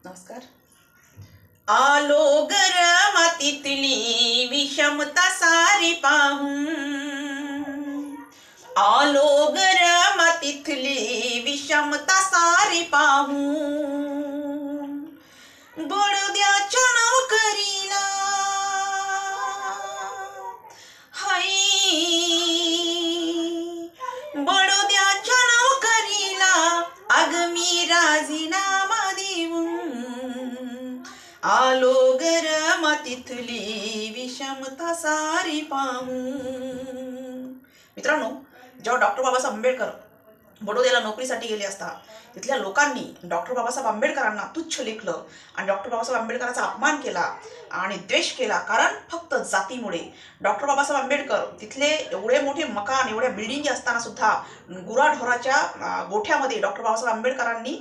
नमस्कार. आलो मातीतली विषमता सारी पाहून, आलो मातीतली विषमता सारी पाहून, बडोद्याच्या नोकरीला हाय, बडोद्याच्या नोकरीला अग मी राजीनामा देऊन, आलो मातीतली विषमता सारी पाहून. मित्रांनो, जेव्हा डॉक्टर बाबासाहेब आंबेडकर बडोद्याला नोकरीसाठी गेले असता तिथल्या लोकांनी डॉक्टर बाबासाहेब आंबेडकरांना तुच्छ लेखलं आणि डॉक्टर बाबासाहेब आंबेडकरांचा अपमान केला आणि द्वेष केला, कारण फक्त जातीमुळे. डॉक्टर बाबासाहेब आंबेडकर तिथले एवढे मोठे मकान, एवढ्या बिल्डिंगी असताना सुद्धा गुराढोराच्या गोठ्यामध्ये डॉक्टर बाबासाहेब आंबेडकरांनी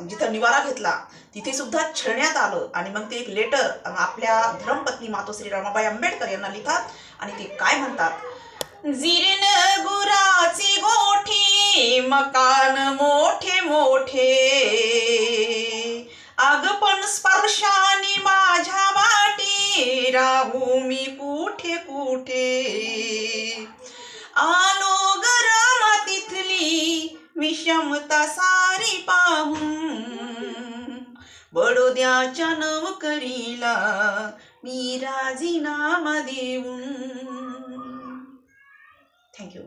जिथं निवारा घेतला तिथे सुद्धा छळण्यात आलं. आणि मग ते एक लेटर आपल्या धर्मपत्नी मातोश्री रमाबाई आंबेडकर यांना लिहितात आणि ते काय म्हणतात, जीर्ण गुराची गोठी मकान मोठे मोठे, अग पण स्पर्शाने माझ्या वाटी राहू मी कुठे कुठे, आलो मातीतली विषमता सारी पाहून, बडोद्याच्या नोकरीला मी राजीनामा देऊन. थँक्यू.